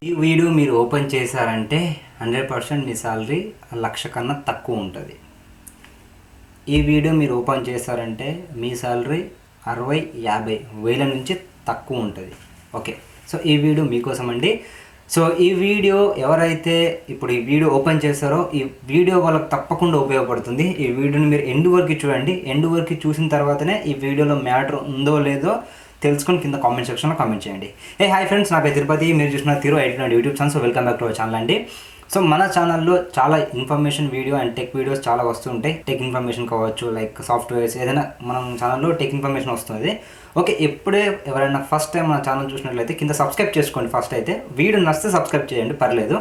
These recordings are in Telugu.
ఈ వీడియో మీరు ఓపెన్ చేశారంటే 100% మీ సాలరీ లక్ష కన్నా తక్కువ ఉంటుంది. ఈ వీడియో మీరు ఓపెన్ చేశారంటే మీ సాలరీ 60-50 వేల నుంచి తక్కువ ఉంటుంది. ఓకే, సో ఈ వీడియో మీకోసం అండి. సో ఈ వీడియో ఎవరైతే ఇప్పుడు ఈ వీడియో ఓపెన్ చేశారో ఈ వీడియో వాళ్ళకి తప్పకుండా ఉపయోగపడుతుంది. ఈ వీడియోని మీరు ఎండ్ వరకు చూడండి. ఎండ్ వరకు చూసిన తర్వాతనే ఈ వీడియోలో మ్యాటర్ ఉందో లేదో తెలుసుకొని కింద కామెంట్ సెక్షన్లో కామెంట్ చేయండి. హాయ్ ఫ్రెండ్స్, నా పేరు తిరుపతి. మీరు చూసిన Thiruitplant YouTube channel. So welcome back to our channel అండి. సో మన ఛానల్లో చాలా information video and tech videos చాలా వస్తుంటాయి. టెక్ ఇన్ఫర్మేషన్ కావచ్చు, లైక్ సాఫ్ట్వేర్స్, ఏదైనా మనం ఛానల్లో టెక్ ఇన్ఫర్మేషన్ వస్తుంది. ఓకే, ఎప్పుడే ఎవరైనా ఫస్ట్ టైం మన ఛానల్ చూసినట్లయితే కింద సబ్స్క్రైబ్ చేసుకోండి. ఫస్ట్ అయితే వీడియో నచ్చితే సబ్స్క్రైబ్ చేయండి, పర్లేదు.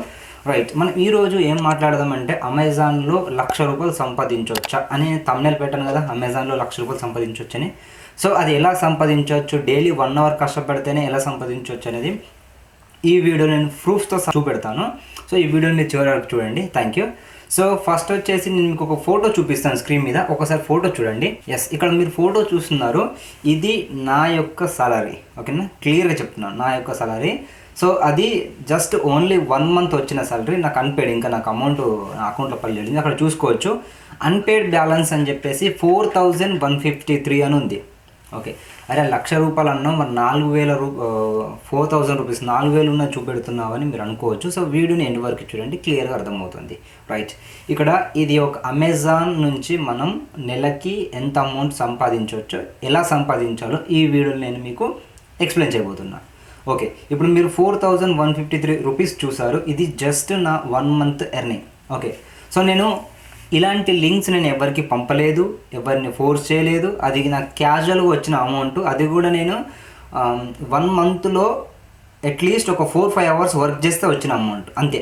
రైట్, మనం ఈరోజు ఏం మాట్లాడదామంటే అమెజాన్లో ₹1,00,000 సంపాదించవచ్చా అని థంబ్నెయిల్ పెట్టాను కదా, అమెజాన్లో ₹1,00,000 సంపాదించవచ్చని. సో అది ఎలా సంపాదించవచ్చు, డైలీ 1 అవర్ కష్టపడితేనే ఎలా సంపాదించవచ్చు అనేది ఈ వీడియో నేను ప్రూఫ్స్తో చూపెడతాను. సో ఈ వీడియోని మీరు చివరి వరకు చూడండి. Thank you. సో ఫస్ట్ వచ్చేసి నేను మీకు ఒక ఫోటో చూపిస్తాను స్క్రీన్ మీద, ఒకసారి ఫోటో చూడండి. ఎస్, ఇక్కడ మీరు ఫోటో చూస్తున్నారు, ఇది నా యొక్క సాలరీ. ఓకేనా, క్లియర్గా చెప్తున్నాను, నా యొక్క సాలరీ. సో అది జస్ట్ ఓన్లీ 1 మంత్ వచ్చిన సాలరీ, నాకు అన్పేడ్, ఇంకా నాకు అమౌంట్ నా అకౌంట్లో పడలేదు. అక్కడ చూసుకోవచ్చు అన్పేడ్ బ్యాలెన్స్ అని చెప్పేసి 4,153 అని ఉంది. ఓకే, అరే ₹1,00,000 అన్నాం, మరి 4,000 రూపీస్ 4,000 ఉన్న చూపెడుతున్నావు అని మీరు అనుకోవచ్చు. సో వీడియోని ఎండ్ వరకు చూడండి, క్లియర్గా అర్థమవుతుంది. రైట్, ఇక్కడ ఇది ఒక అమెజాన్ నుంచి మనం నెలకి ఎంత అమౌంట్ సంపాదించవచ్చో, ఎలా సంపాదించాలో ఈ వీడియోని నేను మీకు ఎక్స్ప్లెయిన్ చేయబోతున్నా. ఓకే, ఇప్పుడు మీరు 4,153 రూపీస్ చూసారు, ఇది జస్ట్ నా 1 మంత్ ఎర్నింగ్. ఓకే, సో నేను ఇలాంటి లింక్స్ నేను ఎవరికి పంపలేదు, ఎవరిని ఫోర్స్ చేయలేదు. అది నాకు క్యాజువల్గా వచ్చిన అమౌంట్. అది కూడా నేను 1 మంత్లో అట్లీస్ట్ ఒక 4-5 అవర్స్ వర్క్ చేస్తే వచ్చిన అమౌంట్, అంతే.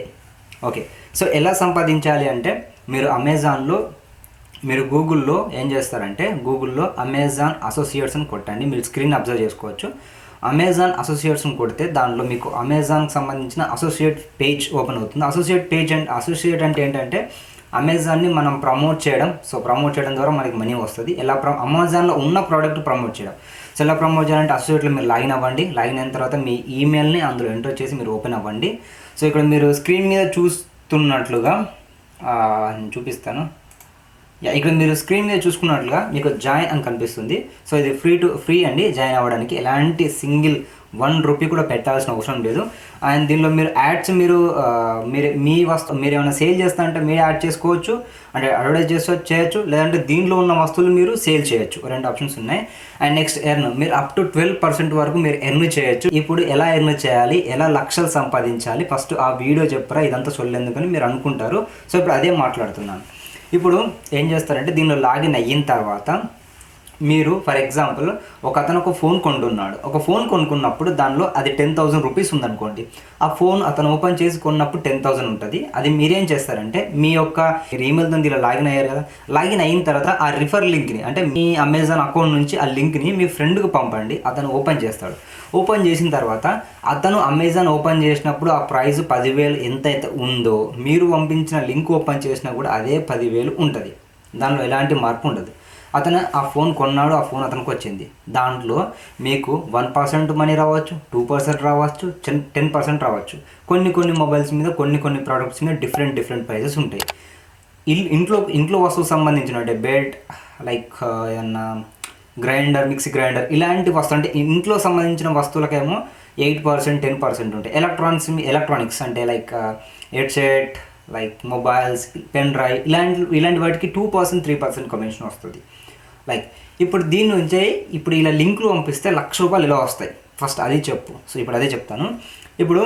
ఓకే, సో ఎలా సంపాదించాలి అంటే మీరు అమెజాన్లో, మీరు గూగుల్లో ఏం చేస్తారంటే గూగుల్లో అమెజాన్ అసోసియేట్స్ అని కొట్టండి. మీరు స్క్రీన్ అబ్జర్వ్ చేసుకోవచ్చు. అమెజాన్ అసోసియేట్స్ని కొడితే దానిలో మీకు అమెజాన్కి సంబంధించిన అసోసియేట్ పేజ్ ఓపెన్ అవుతుంది. అసోసియేట్ అంటే ఏంటంటే అమెజాన్ని మనం ప్రమోట్ చేయడం. సో ప్రమోట్ చేయడం ద్వారా మనకి మనీ వస్తుంది. ఎలా అమెజాన్లో ఉన్న ప్రోడక్ట్ ప్రమోట్ చేయడం. సో ఎలా ప్రమోట్ చేయాలంటే అసోసియేట్లో మీరు లాగిన్ అవ్వండి. లాగిన్ అయిన తర్వాత మీ ఈమెయిల్ని అందులో ఎంటర్ చేసి మీరు ఓపెన్ అవ్వండి. సో ఇక్కడ మీరు స్క్రీన్ మీద చూస్తున్నట్లుగా నేను చూపిస్తాను. ఇక్కడ మీరు స్క్రీన్ మీద చూసుకున్నట్లుగా మీకు జాయిన్ అని కనిపిస్తుంది. సో ఇది ఫ్రీ అండి జాయిన్ అవ్వడానికి. ఎలాంటి సింగిల్ ₹1 కూడా పెట్టాల్సిన అవసరం లేదు. అండ్ దీనిలో మీరు యాడ్స్ మీరు ఏమైనా సేల్ చేస్తా అంటే మీరు యాడ్ చేసుకోవచ్చు, అంటే అడ్వర్టైజ్ చేయొచ్చు, లేదంటే దీనిలో ఉన్న వస్తువులు మీరు సేల్ చేయొచ్చు. 2 ఆప్షన్స్ ఉన్నాయి. అండ్ నెక్స్ట్ ఎర్న్, మీరు అప్ టు 12% వరకు మీరు ఎర్న్ చేయొచ్చు. ఇప్పుడు ఎలా ఎర్న్ చేయాలి, ఎలా లక్షలు సంపాదించాలి, ఫస్ట్ ఆ వీడియో చెప్పరా, ఇదంతా చూడలేందుకని మీరు అనుకుంటారు. సో ఇప్పుడు అదే మాట్లాడుతున్నాను. ఇప్పుడు ఏం చేస్తారంటే దీనిలో లాగిన్ అయిన తర్వాత మీరు ఫర్ ఎగ్జాంపుల్ అతను ఒక ఫోన్ కొంటున్నాడు. ఒక ఫోన్ కొనుక్కున్నప్పుడు దానిలో అది 10,000 రూపీస్ ఉందనుకోండి. ఆ ఫోన్ అతను ఓపెన్ చేసి కొన్నప్పుడు 10,000 ఉంటుంది. అది మీరేం చేస్తారంటే మీ యొక్క ఈమెయిల్తో ఇలా లాగిన్ అయ్యారు కదా, లాగిన్ అయిన తర్వాత ఆ రిఫర్ లింక్ని, అంటే మీ అమెజాన్ అకౌంట్ నుంచి ఆ లింక్ని మీ ఫ్రెండ్కి పంపండి. అతను ఓపెన్ చేస్తాడు. ఓపెన్ చేసిన తర్వాత అతను అమెజాన్ ఓపెన్ చేసినప్పుడు ఆ ప్రైస్ 10,000 ఎంతైతే ఉందో మీరు పంపించిన లింక్ ఓపెన్ చేసినా కూడా అదే 10,000 ఉంటుంది. దానిలో ఎలాంటి మార్పు ఉండదు. అతను ఆ ఫోన్ కొన్నాడు, ఆ ఫోన్ అతనికి వచ్చింది. దాంట్లో మీకు 1% మనీ రావచ్చు, 2% రావచ్చు, 10% రావచ్చు. కొన్ని మొబైల్స్ మీద కొన్ని ప్రోడక్ట్స్ మీద డిఫరెంట్ ప్రైజెస్ ఉంటాయి. ఇంట్లో వస్తువుకు సంబంధించిన అంటే బెడ్, లైక్ ఏమన్నా గ్రైండర్, మిక్సీ గ్రైండర్, ఇలాంటి వస్తువు అంటే ఇంట్లో సంబంధించిన వస్తువులకేమో 8%, 10% ఉంటాయి. ఎలక్ట్రానిక్స్ అంటే like headset, like mobiles, pen drive, ఇలాంటి వాటికి 2%, 3% కమిషన్ వస్తుంది. లైక్ ఇప్పుడు దీని నుంచే ఇప్పుడు ఇలా లింకులు పంపిస్తే ₹1,00,000 ఇలా వస్తాయి. ఫస్ట్ అది చెప్పు. సో ఇప్పుడు అదే చెప్తాను. ఇప్పుడు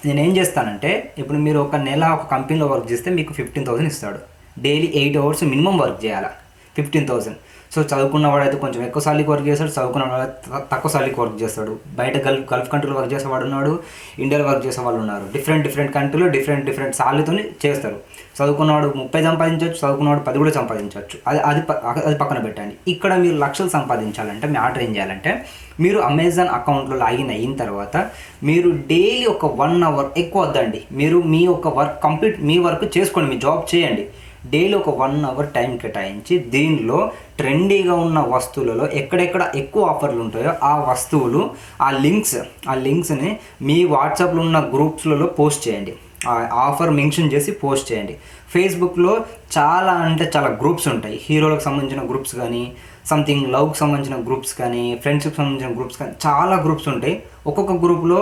నేను ఏం చేస్తానంటే, ఇప్పుడు మీరు ఒక నెల ఒక కంపెనీలో వర్క్ చేస్తే మీకు 15,000 ఇస్తాడు. డైలీ 8 అవర్స్ మినిమం వర్క్ చేయాలి, 15,000. సో చదువుకున్న వాడైతే కొంచెం ఎక్కువ సాలరీకి వర్క్ చేస్తాడు, చదువుకున్న వాడు తక్కువ సాలరీకి వర్క్ చేస్తాడు. బయట గల్ఫ్ కంట్రీలో వర్క్ చేసేవాడు ఉన్నాడు, ఇండియాలో వర్క్ చేసే వాళ్ళు ఉన్నారు. డిఫరెంట్ కంట్రీలో డిఫరెంట్ సాలరీతో చేస్తారు. చదువుకున్నవాడు 30 సంపాదించవచ్చు, చదువుకున్నవాడు 10 కూడా సంపాదించవచ్చు. అది పక్కన పెట్టండి. ఇక్కడ మీరు లక్షలు సంపాదించాలంటే మీ ఆర్డర్ ఏం చేయాలంటే, మీరు అమెజాన్ అకౌంట్లో లాగిన్ అయిన తర్వాత మీరు డైలీ ఒక 1 అవర్, ఎక్కువ వద్దండి, మీరు మీ యొక్క వర్క్ కంప్లీట్, మీ వర్క్ చేసుకోండి, మీ జాబ్ చేయండి. డైలీ ఒక 1 అవర్ టైం కేటాయించి దీనిలో ట్రెండీగా ఉన్న వస్తువులలో ఎక్కడెక్కడ ఎక్కువ ఆఫర్లు ఉంటాయో ఆ వస్తువులు ఆ లింక్స్ని మీ వాట్సాప్లో ఉన్న గ్రూప్స్లలో పోస్ట్ చేయండి. ఆఫర్ మెన్షన్ చేసి పోస్ట్ చేయండి. ఫేస్బుక్లో చాలా చాలా గ్రూప్స్ ఉంటాయి. హీరోలకు సంబంధించిన గ్రూప్స్ కానీ, సంథింగ్ లవ్కి సంబంధించిన గ్రూప్స్ కానీ, ఫ్రెండ్షిప్కి సంబంధించిన గ్రూప్స్ కానీ చాలా గ్రూప్స్ ఉంటాయి. ఒక్కొక్క గ్రూప్లో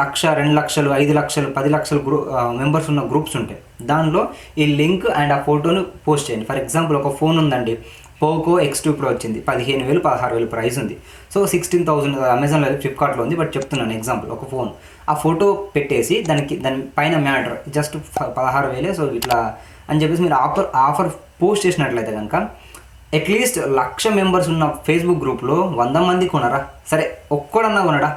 1,00,000, 2,00,000, 5,00,000, 10,00,000 మెంబర్స్ ఉన్న గ్రూప్స్ ఉంటాయి. దానిలో ఈ లింక్ అండ్ ఆ ఫోటోను పోస్ట్ చేయండి. ఫర్ ఎగ్జాంపుల్ ఒక ఫోన్ ఉందండి, పోకో X2 Pro వచ్చింది, 15,000, 16,000 ప్రైస్ ఉంది. సో 16,000 అమెజాన్లో, ఫ్లిప్కార్ట్లో ఉంది, బట్ చెప్తున్నాను ఎగ్జాంపుల్ ఒక ఫోన్. ఆ ఫోటో పెట్టేసి దాని పైన మ్యాటర్ జస్ట్ 16,000, సో ఇట్లా అని చెప్పేసి మీరు ఆఫర్ పోస్ట్ చేసినట్లయితే కనుక అట్లీస్ట్ 1,00,000 మెంబర్స్ ఉన్న ఫేస్బుక్ గ్రూప్లో 100 మంది కొనరా, సరే ఒక్కడన్నా కొనడా,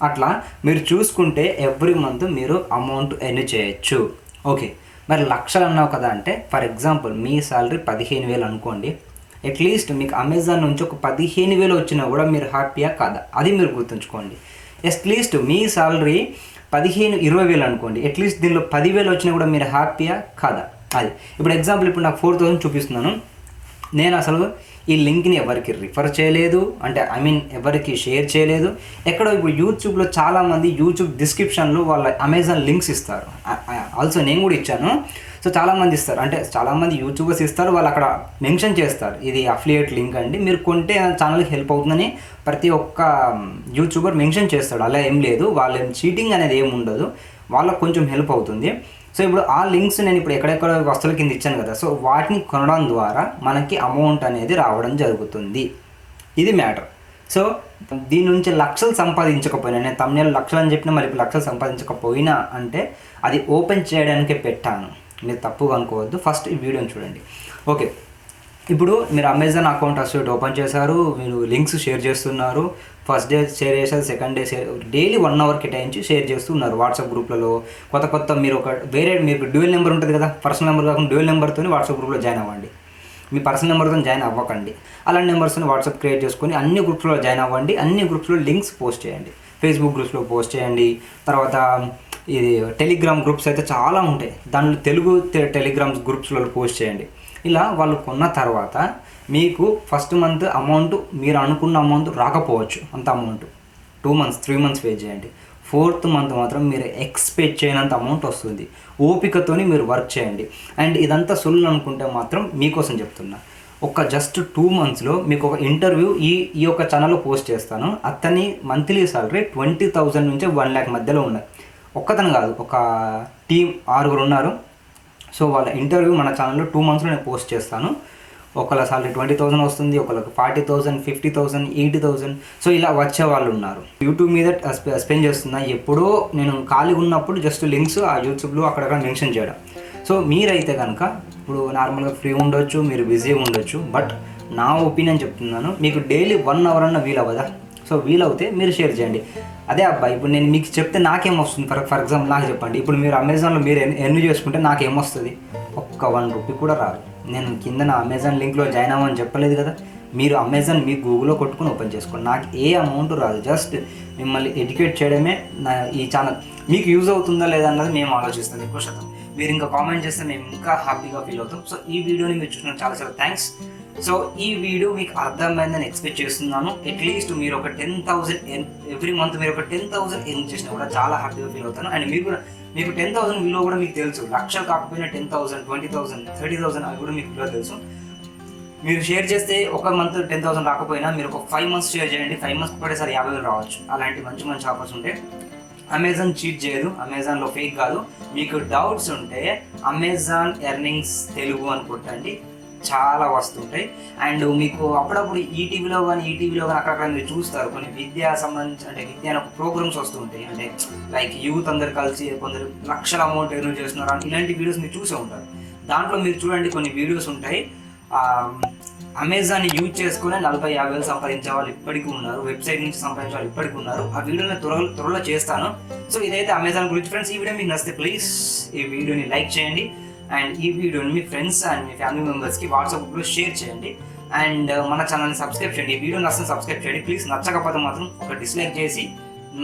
అట్లా మీరు చూసుకుంటే ఎవ్రీ మంత్ మీరు అమౌంట్ ఎర్న్ చేయొచ్చు. ఓకే, మరి 1,00,000 అన్నావు కదా అంటే ఫర్ ఎగ్జాంపుల్ మీ శాలరీ 15,000 అనుకోండి. అట్లీస్ట్ మీకు అమెజాన్ నుంచి ఒక 15,000 వచ్చినా కూడా మీరు హ్యాపీయా కాదా, అది మీరు గుర్తుంచుకోండి. అట్లీస్ట్ మీ శాలరీ 15,000-20,000 అనుకోండి. అట్లీస్ట్ దీనిలో 10,000 వచ్చినా కూడా మీరు హ్యాపీయా కాదా, అది. ఇప్పుడు ఎగ్జాంపుల్ ఇప్పుడు నాకు 4,000 చూపిస్తున్నాను. నేను అసలు ఈ లింక్ని ఎవరికి రిఫర్ చేయలేదు, అంటే ఎవరికి షేర్ చేయలేదు. ఎక్కడో ఇప్పుడు యూట్యూబ్లో చాలామంది యూట్యూబ్ డిస్క్రిప్షన్లో వాళ్ళ అమెజాన్ లింక్స్ ఇస్తారు. ఆల్సో నేను కూడా ఇచ్చాను. సో చాలామంది ఇస్తారు, అంటే చాలామంది యూట్యూబర్స్ ఇస్తారు, వాళ్ళు అక్కడ మెన్షన్ చేస్తారు ఇది అఫిలియేట్ లింక్ అండి, మీరు కొంటే ఛానల్కి హెల్ప్ అవుతుందని ప్రతి ఒక్క యూట్యూబర్ మెన్షన్ చేస్తాడు. అలా ఏం లేదు, వాళ్ళు చీటింగ్ అనేది ఏమి ఉండదు, వాళ్ళకు కొంచెం హెల్ప్ అవుతుంది. సో ఇప్పుడు ఆ లింక్స్ నేను ఇప్పుడు ఎక్కడెక్కడ వస్తువుల కింద ఇచ్చాను కదా, సో వాటిని కొనడం ద్వారా మనకి అమౌంట్ అనేది రావడం జరుగుతుంది. ఇది మ్యాటర్. సో దీని నుంచి లక్షలు సంపాదించకపోయినా, నేను తమ్నేల్ 1,00,000 అని చెప్పినా మరి ఇప్పుడు లక్షలు సంపాదించకపోయినా అంటే అది ఓపెన్ చేయడానికే పెట్టాను, మీరు తప్పుగా అనుకోవద్దు. ఫస్ట్ ఈ వీడియోని చూడండి. ఓకే, ఇప్పుడు మీరు అమెజాన్ అకౌంట్ అసోసియేట్ ఓపెన్ చేశారు, మీరు లింక్స్ షేర్ చేస్తున్నారు, ఫస్ట్ డే షేర్ చేశారు, సెకండ్ డే డైలీ 1 అవర్ కేటాయించి షేర్ చేస్తున్నారు వాట్సాప్ గ్రూప్లలో. కొత్త మీరు మీకు డ్యూయల్ నెంబర్ ఉంటుంది కదా, పర్సనల్ నెంబర్ కాకుండా డ్యూయల్ నెంబర్తో వాట్సాప్ గ్రూప్లో జాయిన్ అవ్వండి. మీ పర్సనల్ నెంబర్తో జాయిన్ అవ్వకండి. అలాంటి నెంబర్స్ని వాట్సాప్ క్రియేట్ చేసుకొని అన్ని గ్రూప్స్లో జాయిన్ అవ్వండి. అన్ని గ్రూప్స్లో లింక్స్ పోస్ట్ చేయండి. ఫేస్బుక్ గ్రూప్స్లో పోస్ట్ చేయండి. తర్వాత ఇది టెలిగ్రామ్ గ్రూప్స్ అయితే చాలా ఉంటాయి, దానిలో తెలుగు టెలిగ్రామ్ గ్రూప్స్లో పోస్ట్ చేయండి. ఇలా వాళ్ళు కొన్న తర్వాత మీకు ఫస్ట్ మంత్ అమౌంట్ మీరు అనుకున్న అమౌంట్ రాకపోవచ్చు, అంత అమౌంట్ 2 months 3 months పే చేయండి. 4th మంత్ మాత్రం మీరు ఎక్స్పెక్ట్ చేయనంత అమౌంట్ వస్తుంది. ఓపికతోని మీరు వర్క్ చేయండి. అండ్ ఇదంతా సొల్లు అనుకుంటే మాత్రం మీకోసం చెప్తున్నా, ఒక జస్ట్ 2 monthsలో మీకు ఒక ఇంటర్వ్యూ ఈ యొక్క ఛానల్లో పోస్ట్ చేస్తాను. అతని మంత్లీ సాలరీ 20,000 నుంచి 1 lakh మధ్యలో ఉన్నాయి. ఒక్కతను కాదు, ఒక టీం 6 ఉన్నారు. సో వాళ్ళ ఇంటర్వ్యూ మన ఛానల్లో 2 monthsలో నేను పోస్ట్ చేస్తాను. ఒకళ్ళ సాలరీ 20,000 వస్తుంది, ఒకళ్ళకి 40,000, 50,000, 80,000. సో ఇలా వచ్చే వాళ్ళు ఉన్నారు. యూట్యూబ్ మీద స్పెండ్ చేస్తున్నా, ఎప్పుడో నేను ఖాళీగా ఉన్నప్పుడు జస్ట్ లింక్స్ ఆ యూట్యూబ్లో అక్కడక్కడ మెన్షన్ చేయడం. సో మీరైతే కనుక ఇప్పుడు నార్మల్గా ఫ్రీ ఉండొచ్చు, మీరు బిజీగా ఉండొచ్చు, బట్ నా ఒపీనియన్ చెప్తున్నాను, మీకు డైలీ 1 hour అన్న వీలవ్వదా? సో వీలవుతే మీరు షేర్ చేయండి. అదే అబ్బాయి ఇప్పుడు నేను మీకు చెప్తే నాకేమొస్తుంది, ఫర్ ఎగ్జాంపుల్ నాకు చెప్పండి, ఇప్పుడు మీరు అమెజాన్లో మీరు ఎర్న్ చేసుకుంటే నాకేమొస్తుంది? ఒక్క 1 రూపీ కూడా రాదు. నేను కింద నా అమెజాన్ లింక్లో జాయిన్ అవ్వమని చెప్పలేదు కదా, మీరు అమెజాన్ మీ గూగుల్లో కొట్టుకుని ఓపెన్ చేసుకోండి. నాకు ఏ అమౌంట్ రాదు, జస్ట్ మిమ్మల్ని ఎడ్యుకేట్ చేయడమే నా ఈ ఛానల్. మీకు యూజ్ అవుతుందా లేదా అన్నది మేము ఆలోచిస్తాం ఎక్కువ శాతం. మీరు ఇంకా కామెంట్ చేస్తే మేము ఇంకా హ్యాపీగా ఫీల్ అవుతాం. సో ఈ వీడియోని మీరు చూసిన చాలా చాలా థ్యాంక్స్. సో ఈ వీడియో మీకు అర్థమైందని ఎక్స్పెక్ట్ చేస్తున్నాను. అట్లీస్ట్ మీరు ఒక 10,000 ఎవ్రీ మంత్ మీరు ఒక 10,000 ఎర్న్ చేసినా కూడా చాలా హ్యాపీగా ఫీల్ అవుతాను. అండ్ మీకు 10,000 విలువ కూడా మీకు తెలుసు. లక్షలు కాకపోయినా 10,000, 20,000, 30,000 అవి కూడా మీకు విలువ తెలుసు. మీరు షేర్ చేస్తే ఒక మంత్ 10,000 రాకపోయినా మీరు ఒక 5 months షేర్ చేయండి. 5 months ఒకటేసారి 50,000 రావచ్చు. అలాంటి మంచి మంచి ఆఫర్స్ ఉంటాయి. అమెజాన్ చీట్ చేయదు, అమెజాన్లో ఫేక్ కాదు. మీకు డౌట్స్ ఉంటే అమెజాన్ ఎర్నింగ్స్ తెలుగు అని కొట్టండి, చాలా వస్తుంటాయి. అండ్ మీకు అప్పుడప్పుడు ఈటీవీలో కానీ అక్కడక్కడ మీరు చూస్తారు కొన్ని విద్యా సంబంధించి, అంటే విద్యా ప్రోగ్రామ్స్ వస్తుంటాయి. అంటే లైక్ యూత్ అందరు కలిసి కొందరు లక్షల అమౌంట్ ఎర్న్ చేస్తున్నారు అని ఇలాంటి వీడియోస్ మీరు చూసే ఉంటారు. దాంట్లో మీరు చూడండి కొన్ని వీడియోస్ ఉంటాయి, అమెజాన్ యూజ్ చేసుకునే 40,000-50,000 సంపాదించే వాళ్ళు ఇప్పటికీ ఉన్నారు, వెబ్సైట్ నుంచి సంపాదించే వాళ్ళు ఇప్పటికీ ఉన్నారు. ఆ వీడియోని త్వరలో చేస్తాను. సో ఇదైతే అమెజాన్ గురించి ఫ్రెండ్స్. ఈ వీడియో మీకు నచ్చితే ప్లీజ్ ఈ వీడియోని లైక్ చేయండి అండ్ ఈ వీడియోని మీ ఫ్రెండ్స్ అండ్ మీ ఫ్యామిలీ మెంబర్స్కి వాట్సాప్ గ్రూప్లో షేర్ చేయండి. అండ్ మన ఛానల్ని సబ్స్క్రైబ్ చేయండి. ఈ వీడియో నచ్చితే సబ్స్క్రైబ్ చేయండి ప్లీజ్. నచ్చకపోతే మాత్రం ఒక డిస్లైక్ చేసి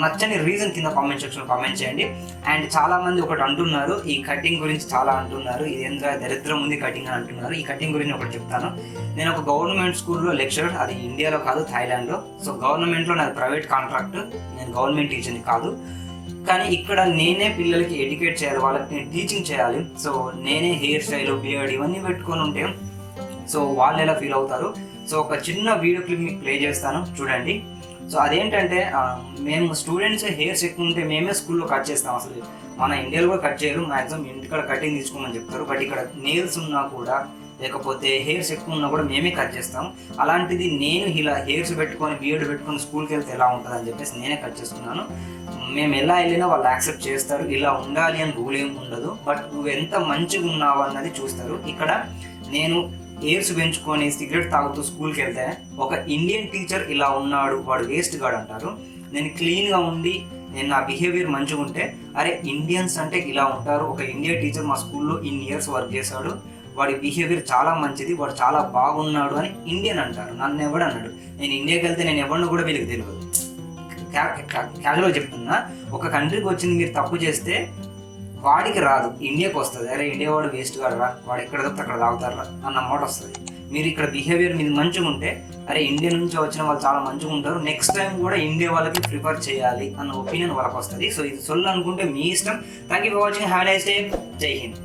నచ్చని రీజన్ కింద కామెంట్ సెక్షన్లో కామెంట్ చేయండి. అండ్ చాలామంది ఒకటి అంటున్నారు, ఈ కటింగ్ గురించి చాలా అంటున్నారు, ఇది ఎంత దరిద్రం ఉంది కటింగ్ అని అంటున్నారు. ఈ కటింగ్ గురించి ఒకటి చెప్తాను. నేను ఒక గవర్నమెంట్ స్కూల్లో లెక్చరర్, అది ఇండియాలో కాదు, థాయిలాండ్లో. సో గవర్నమెంట్లో నాది ప్రైవేట్ కాంట్రాక్ట్, నేను గవర్నమెంట్ టీచర్ని కాదు. కానీ ఇక్కడ నేనే పిల్లలకి ఎడ్యుకేట్ చేయాలి, వాళ్ళకి నేను టీచింగ్ చేయాలి. సో నేనే హెయిర్ స్టైల్, బియర్డ్ ఇవన్నీ పెట్టుకొని ఉంటే సో వాళ్ళు ఎలా ఫీల్ అవుతారు. సో ఒక చిన్న వీడియో క్లిప్ మీకు ప్లే చేస్తాను, చూడండి. సో అదేంటంటే మేము స్టూడెంట్స్ హెయిర్స్ ఎక్కువ ఉంటే మేమే స్కూల్లో కట్ చేస్తాం. అసలు మన ఇండియాలో కూడా కట్ చేయరు, మ్యాక్సిమం ఇంటికాడ కటింగ్ తీసుకోమని చెప్తారు. బట్ ఇక్కడ నెయిల్స్ ఉన్నా కూడా, లేకపోతే హెయిర్స్ ఎక్కువ ఉన్నా కూడా మేమే కట్ చేస్తాం. అలాంటిది నేను ఇలా హెయిర్స్ పెట్టుకొని బియర్డ్ పెట్టుకొని స్కూల్కి వెళ్తే ఎలా ఉంటుంది అని చెప్పేసి నేనే కట్ చేసుకున్నాను. మేము ఎలా వెళ్ళినా వాళ్ళు యాక్సెప్ట్ చేస్తారు, ఇలా ఉండాలి అని రూల్ ఏమి ఉండదు. బట్ నువ్వు ఎంత మంచిగా ఉన్నావు అన్నది చూస్తారు. ఇక్కడ నేను హెయిర్స్ పెంచుకొని సిగరెట్ తాగుతూ స్కూల్కి వెళ్తే ఒక ఇండియన్ టీచర్ ఇలా ఉన్నాడు, వాడు వేస్ట్ గాడు అంటారు. నేను క్లీన్గా ఉండి నేను నా బిహేవియర్ మంచిగా ఉంటే, అరే ఇండియన్స్ అంటే ఇలా ఉంటారు, ఒక ఇండియా టీచర్ మా స్కూల్లో ఇన్ని ఇయర్స్ వర్క్ చేశాడు, వాడి బిహేవియర్ చాలా మంచిది, వాడు చాలా బాగున్నాడు అని ఇండియన్ అంటారు. నన్ను ఎవడు అన్నాడు. నేను ఇండియాకి వెళ్తే నేను ఎవరిని కూడా వీళ్ళకి తెలియదు. క్యాజువల్గా చెప్తున్నా, ఒక కంట్రీకి వచ్చింది మీరు తప్పు చేస్తే వాడికి రాదు, ఇండియాకి వస్తుంది. అరే ఇండియా వాడు వేస్ట్ కాడరా, వాడు ఎక్కడ దొరికితే అక్కడ తాగుతారా అన్న మాట వస్తుంది. మీరు ఇక్కడ బిహేవియర్ మీద మంచిగా ఉంటే, అరే ఇండియా నుంచి వచ్చిన వాళ్ళు చాలా మంచిగా ఉంటారు, నెక్స్ట్ టైం కూడా ఇండియా వాళ్ళకి ప్రిఫర్ చేయాలి అన్న ఒపీనియన్ వాళ్ళకి వస్తుంది. సో ఇది సొల్లు అనుకుంటే మీ ఇష్టం. Thank you for watching. Have a nice day. జై హింద్.